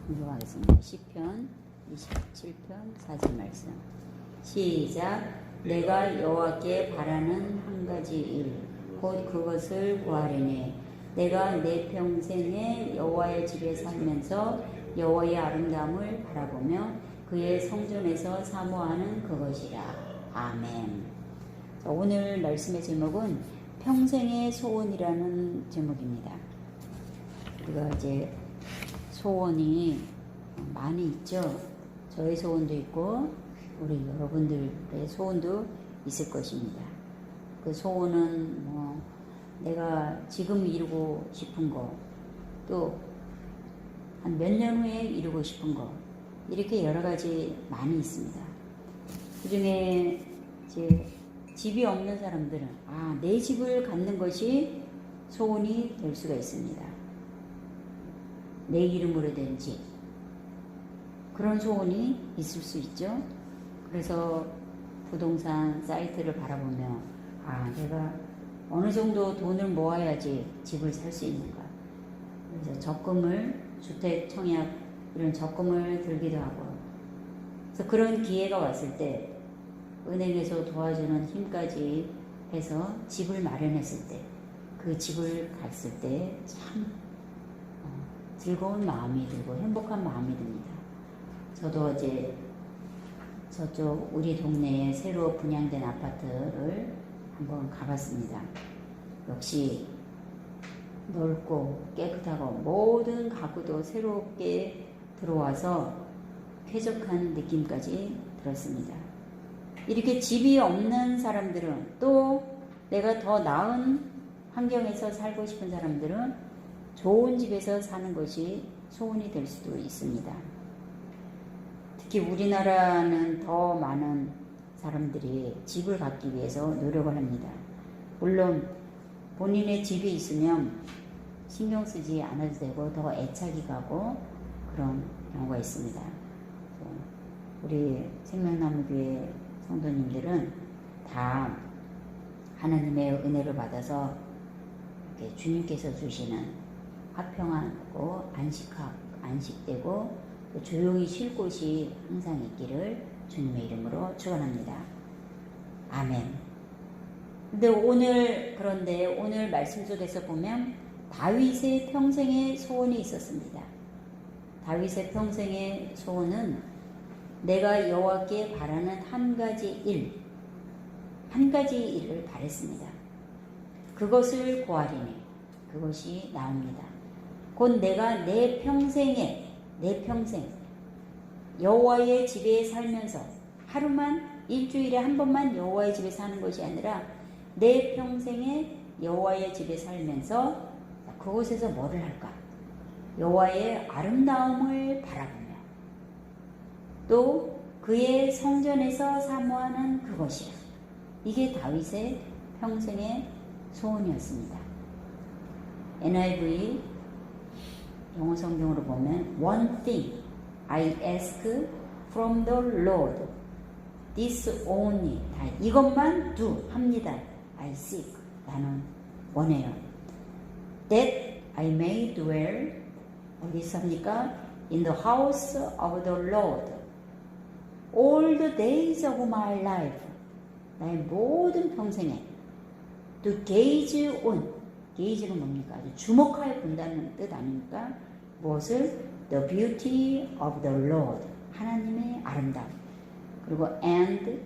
공부하겠습니다. 시편 27편 4절 말씀. 시작. 내가 여호와께 바라는 한 가지 일, 곧 그것을 구하리니 내가 내 평생에 여호와의 집에 살면서 여호와의 아름다움을 바라보며 그의 성전에서 사모하는 그것이라. 아멘. 자, 오늘 말씀의 제목은 평생의 소원이라는 제목입니다. 우리가 이제 소원이 많이 있죠. 저의 소원도 있고 우리 여러분들의 소원도 있을 것입니다. 그 소원은 뭐 내가 지금 이루고 싶은 거, 또 한 몇 년 후에 이루고 싶은 거, 이렇게 여러 가지 많이 있습니다. 그 중에 이제 집이 없는 사람들은 내 집을 갖는 것이 소원이 될 수가 있습니다. 내 이름으로 된 집, 그런 소원이 있을 수 있죠. 그래서 부동산 사이트를 바라보며 내가 어느 정도 돈을 모아야지 집을 살 수 있는가. 그래서 적금을, 주택 청약 이런 적금을 들기도 하고, 그래서 그런 기회가 왔을 때 은행에서 도와주는 힘까지 해서 집을 마련했을 때, 그 집을 갔을 때 참 즐거운 마음이 들고 행복한 마음이 듭니다. 저도 어제 저쪽 우리 동네에 새로 분양된 아파트를 한번 가봤습니다. 역시 넓고 깨끗하고 모든 가구도 새롭게 들어와서 쾌적한 느낌까지 들었습니다. 이렇게 집이 없는 사람들은, 또 내가 더 나은 환경에서 살고 싶은 사람들은 좋은 집에서 사는 것이 소원이 될 수도 있습니다. 특히 우리나라는 더 많은 사람들이 집을 갖기 위해서 노력을 합니다. 물론 본인의 집이 있으면 신경 쓰지 않아도 되고 더 애착이 가고 그런 경우가 있습니다. 우리 생명나무교회 성도님들은 다 하나님의 은혜를 받아서 주님께서 주시는 화평하고 안식되고 또 조용히 쉴 곳이 항상 있기를 주님의 이름으로 축원합니다. 아멘. 그런데 오늘 말씀 속에서 보면 다윗의 평생의 소원이 있었습니다. 다윗의 평생의 소원은 내가 여호와께 바라는 한 가지 일을 바랬습니다. 그것을 구하리니, 그것이 나옵니다. 곧 내가 내 평생 여호와의 집에 살면서, 하루만, 일주일에 한 번만 여호와의 집에 사는 것이 아니라 내 평생에 여호와의 집에 살면서 그곳에서 뭐를 할까? 여호와의 아름다움을 바라보며 또 그의 성전에서 사모하는 그것이라. 이게 다윗의 평생의 소원이었습니다. NIV 영어 성경으로 보면 One thing I ask from the Lord, this only, 이것만 합니다. I seek, 나는 원해요. That I may dwell, 어디 있습니까? In the house of the Lord all the days of my life, 나의 모든 평생에 to gaze on, gaze는 뭡니까? 아주 주목하여 본다는 뜻 아닙니까? 무엇을? The beauty of the Lord, 하나님의 아름다움. 그리고 and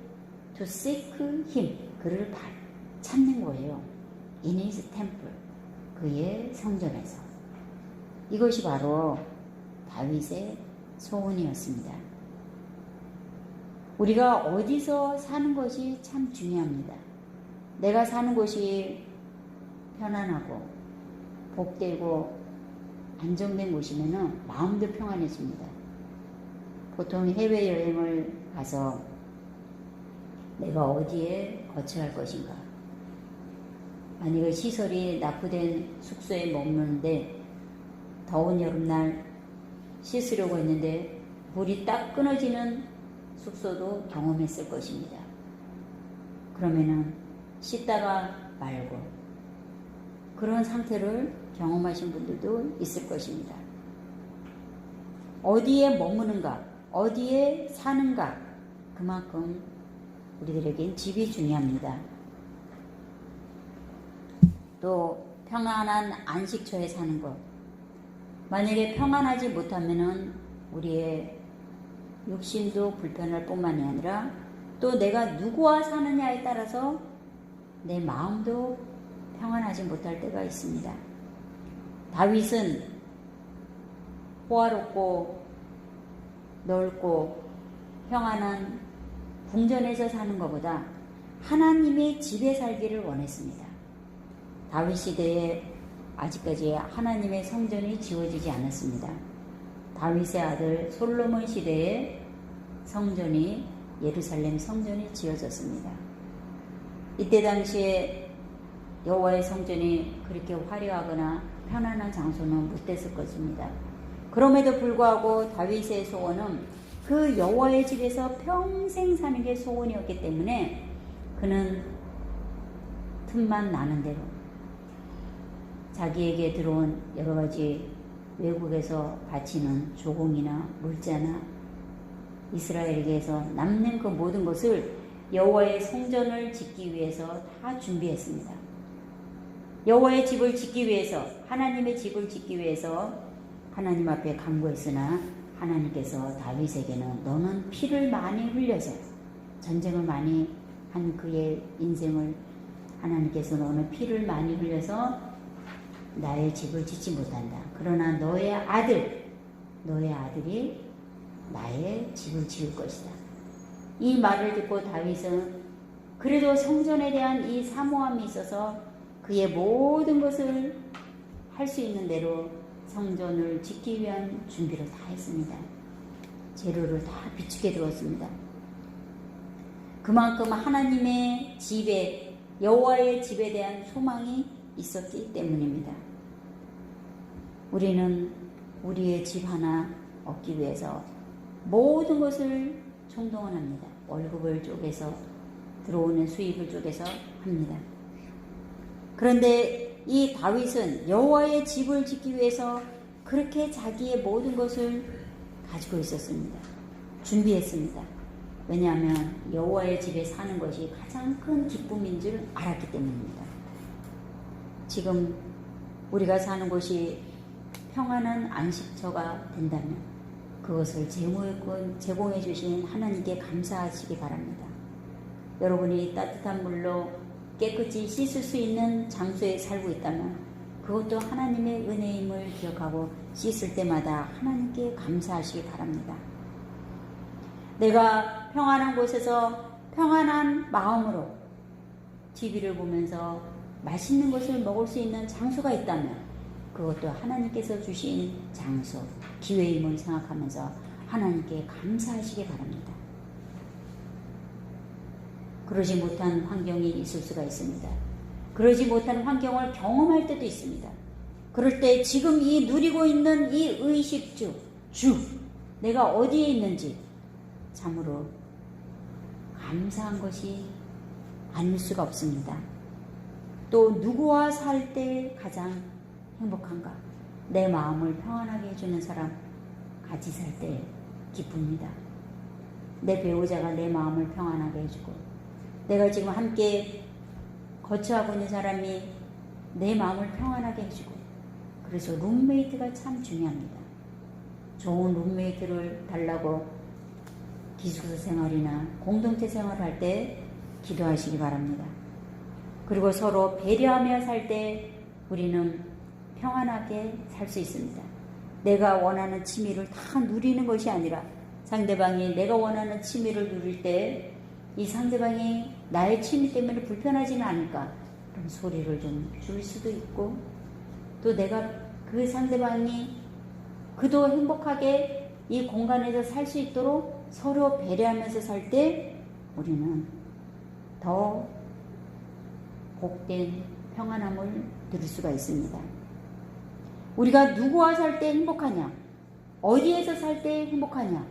to seek him, 그를 찾는 거예요. In his temple, 그의 성전에서. 이것이 바로 다윗의 소원이었습니다. 우리가 어디서 사는 것이 참 중요합니다. 내가 사는 곳이 편안하고 복되고 안정된 곳이면 마음도 평안해집니다. 보통 해외여행을 가서 내가 어디에 거처할 것인가, 만약에 시설이 낙후된 숙소에 머무는데 더운 여름날 씻으려고 했는데 불이 딱 끊어지는 숙소도 경험했을 것입니다. 그러면은 씻다가 말고 그런 상태를 경험하신 분들도 있을 것입니다. 어디에 머무는가, 어디에 사는가, 그만큼 우리들에겐 집이 중요합니다. 또 평안한 안식처에 사는 것. 만약에 평안하지 못하면은 우리의 육신도 불편할 뿐만이 아니라 또 내가 누구와 사느냐에 따라서 내 마음도 평안하지 못할 때가 있습니다. 다윗은 호화롭고 넓고 평안한 궁전에서 사는 것보다 하나님의 집에 살기를 원했습니다. 다윗 시대에 아직까지 하나님의 성전이 지어지지 않았습니다. 다윗의 아들 솔로몬 시대에 성전이 예루살렘 성전이 지어졌습니다. 이때 당시에 여호와의 성전이 그렇게 화려하거나 편안한 장소는 못 됐을 것입니다. 그럼에도 불구하고 다윗의 소원은 그 여호와의 집에서 평생 사는 게 소원이었기 때문에 그는 틈만 나는 대로 자기에게 들어온 여러 가지 외국에서 바치는 조공이나 물자나 이스라엘에게서 남는 그 모든 것을 여호와의 성전을 짓기 위해서 다 준비했습니다. 여호와의 집을 짓기 위해서, 하나님의 집을 짓기 위해서 하나님 앞에 간구했으나 하나님께서 다윗에게는 너는 피를 많이 흘려서 전쟁을 많이 한 그의 인생을 하나님께서 너는 피를 많이 흘려서 나의 집을 짓지 못한다. 그러나 너의 아들이 나의 집을 지을 것이다. 이 말을 듣고 다윗은 그래도 성전에 대한 이 사모함이 있어서 그의 모든 것을 할 수 있는 대로 성전을 짓기 위한 준비를 다 했습니다. 재료를 다 비축해 두었습니다. 그만큼 하나님의 집에, 여호와의 집에 대한 소망이 있었기 때문입니다. 우리는 우리의 집 하나 얻기 위해서 모든 것을 총동원합니다. 월급을 쪼개서 들어오는 수입을 쪼개서 합니다. 그런데 이 다윗은 여호와의 집을 짓기 위해서 그렇게 자기의 모든 것을 가지고 있었습니다. 준비했습니다. 왜냐하면 여호와의 집에 사는 것이 가장 큰 기쁨인 줄 알았기 때문입니다. 지금 우리가 사는 곳이 평안한 안식처가 된다면 그것을 제공해 주신 하나님께 감사하시기 바랍니다. 여러분이 따뜻한 물로 깨끗이 씻을 수 있는 장소에 살고 있다면 그것도 하나님의 은혜임을 기억하고 씻을 때마다 하나님께 감사하시기 바랍니다. 내가 평안한 곳에서 평안한 마음으로 TV를 보면서 맛있는 것을 먹을 수 있는 장소가 있다면 그것도 하나님께서 주신 장소, 기회임을 생각하면서 하나님께 감사하시기 바랍니다. 그러지 못한 환경이 있을 수가 있습니다. 그러지 못한 환경을 경험할 때도 있습니다. 그럴 때 지금 이 누리고 있는 이 의식주, 내가 어디에 있는지 참으로 감사한 것이 아닐 수가 없습니다. 또 누구와 살 때 가장 행복한가? 내 마음을 평안하게 해주는 사람 같이 살 때 기쁩니다. 내 배우자가 내 마음을 평안하게 해주고 내가 지금 함께 거처하고 있는 사람이 내 마음을 평안하게 해주고 그래서 룸메이트가 참 중요합니다. 좋은 룸메이트를 달라고 기숙사 생활이나 공동체 생활을 할 때 기도하시기 바랍니다. 그리고 서로 배려하며 살 때 우리는 평안하게 살 수 있습니다. 내가 원하는 취미를 다 누리는 것이 아니라 상대방이 내가 원하는 취미를 누릴 때 이 상대방이 나의 취미 때문에 불편하지는 않을까 그런 소리를 좀 줄 수도 있고 또 내가 그 상대방이 그도 행복하게 이 공간에서 살 수 있도록 서로 배려하면서 살 때 우리는 더 복된 평안함을 누릴 수가 있습니다. 우리가 누구와 살 때 행복하냐? 어디에서 살 때 행복하냐?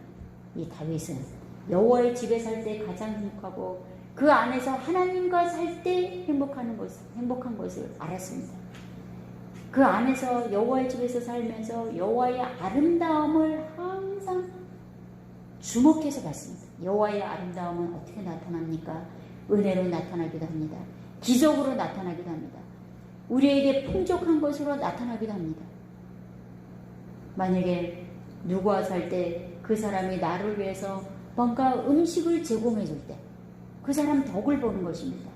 이 다윗은 여호와의 집에 살 때 가장 행복하고 그 안에서 하나님과 살 때 행복한 것을 알았습니다. 그 안에서 여호와의 집에서 살면서 여호와의 아름다움을 주목해서 봤습니다. 여호와의 아름다움은 어떻게 나타납니까? 은혜로 나타나기도 합니다. 기적으로 나타나기도 합니다. 우리에게 풍족한 것으로 나타나기도 합니다. 만약에 누구와 살 때 그 사람이 나를 위해서 뭔가 음식을 제공해 줄 때 그 사람 덕을 보는 것입니다.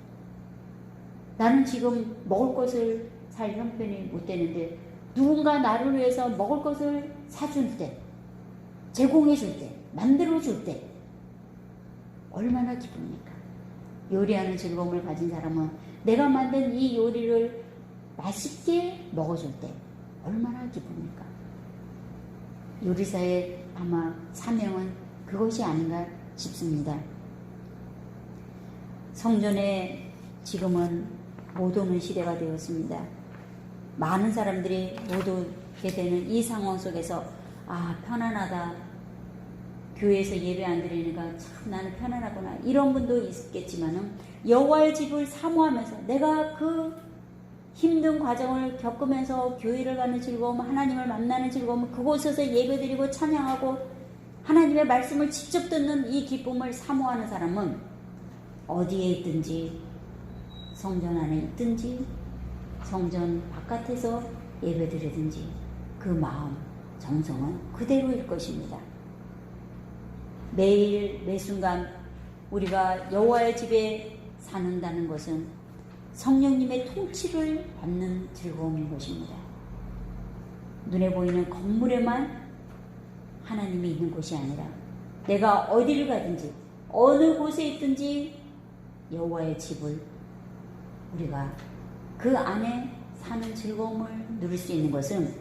나는 지금 먹을 것을 살 형편이 못 되는데 누군가 나를 위해서 먹을 것을 사줄 때, 제공해 줄 때, 만들어 줄 때 얼마나 기쁩니까? 요리하는 즐거움을 가진 사람은 내가 만든 이 요리를 맛있게 먹어줄 때 얼마나 기쁩니까? 요리사의 아마 사명은 그것이 아닌가 싶습니다. 성전에 지금은 못 오는 시대가 되었습니다. 많은 사람들이 못 오게 되는 이 상황 속에서 편안하다. 교회에서 예배 안 드리니까 참 나는 편안하구나. 이런 분도 있겠지만은 여호와의 집을 사모하면서 내가 그 힘든 과정을 겪으면서 교회를 가는 즐거움, 하나님을 만나는 즐거움, 그곳에서 예배드리고 찬양하고 하나님의 말씀을 직접 듣는 이 기쁨을 사모하는 사람은 어디에 있든지, 성전 안에 있든지 성전 바깥에서 예배드리든지 그 마음, 정성은 그대로일 것입니다. 매일 매순간 우리가 여호와의 집에 사는다는 것은 성령님의 통치를 받는 즐거움인 것입니다. 눈에 보이는 건물에만 하나님이 있는 곳이 아니라 내가 어디를 가든지 어느 곳에 있든지 여호와의 집을 우리가 그 안에 사는 즐거움을 누릴 수 있는 것은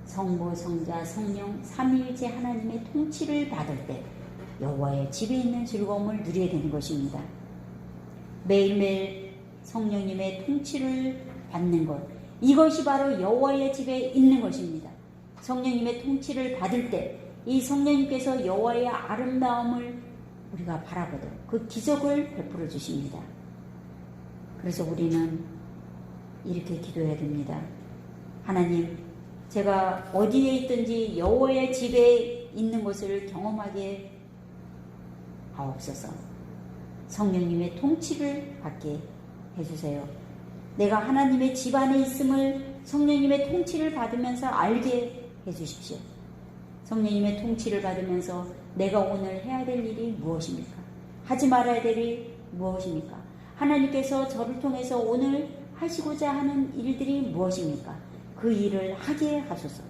성부, 성자, 성령, 삼위일체 하나님의 통치를 받을 때 여호와의 집에 있는 즐거움을 누리게 되는 것입니다. 매일매일 성령님의 통치를 받는 것, 이것이 바로 여호와의 집에 있는 것입니다. 성령님의 통치를 받을 때 이 성령님께서 여호와의 아름다움을 우리가 바라보듯 그 기적을 베풀어 주십니다. 그래서 우리는 이렇게 기도해야 됩니다. 하나님, 제가 어디에 있든지 여호와의 집에 있는 것을 경험하게 하옵소서. 성령님의 통치를 받게 해주세요. 내가 하나님의 집 안에 있음을 성령님의 통치를 받으면서 알게 해주십시오. 성령님의 통치를 받으면서 내가 오늘 해야 될 일이 무엇입니까? 하지 말아야 될 일이 무엇입니까? 하나님께서 저를 통해서 오늘 하시고자 하는 일들이 무엇입니까? 그 일을 하게 하소서.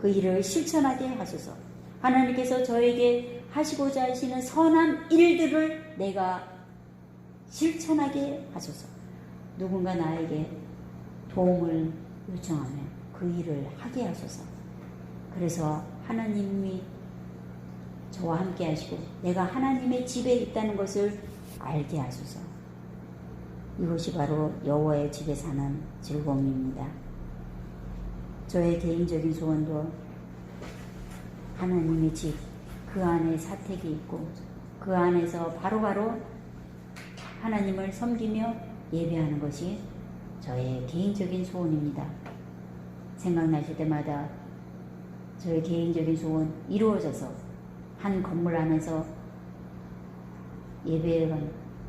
그 일을 실천하게 하소서. 하나님께서 저에게 하시고자 하시는 선한 일들을 내가 실천하게 하소서. 누군가 나에게 도움을 요청하면 그 일을 하게 하소서. 그래서 하나님이 저와 함께 하시고 내가 하나님의 집에 있다는 것을 알게 하소서. 이것이 바로 여호와의 집에 사는 즐거움입니다. 저의 개인적인 소원도 하나님의 집, 그 안에 사택이 있고 그 안에서 바로바로 하나님을 섬기며 예배하는 것이 저의 개인적인 소원입니다. 생각나실 때마다 저의 개인적인 소원 이루어져서 한 건물 안에서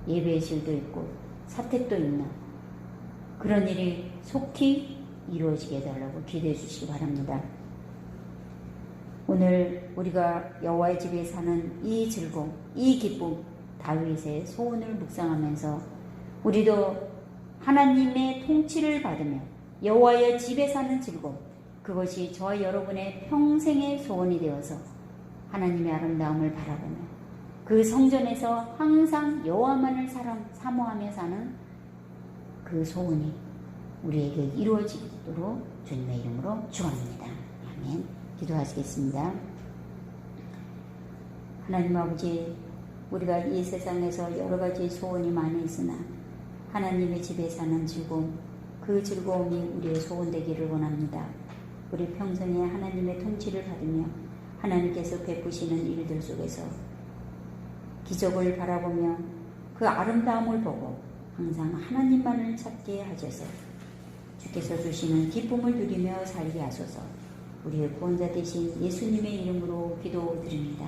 예배실도 있고 사택도 있는 그런 일이 속히 이루어지게 해달라고 기도해 주시기 바랍니다. 오늘 우리가 여호와의 집에 사는 이 즐거움, 이 기쁨, 다윗의 소원을 묵상하면서 우리도 하나님의 통치를 받으며 여호와의 집에 사는 즐거움, 그것이 저와 여러분의 평생의 소원이 되어서 하나님의 아름다움을 바라보며 그 성전에서 항상 여호와만을 사모하며 사는 그 소원이 우리에게 이루어지도록 주님의 이름으로 축원합니다. 아멘. 기도하시겠습니다. 하나님 아버지, 우리가 이 세상에서 여러 가지 소원이 많이 있으나 하나님의 집에 사는 즐거움, 그 즐거움이 우리의 소원 되기를 원합니다. 우리 평생에 하나님의 통치를 받으며 하나님께서 베푸시는 일들 속에서 기적을 바라보며 그 아름다움을 보고 항상 하나님만을 찾게 하셔서 주께서 주시는 기쁨을 누리며 살게 하소서. 우리의 구원자 되신 예수님의 이름으로 기도드립니다.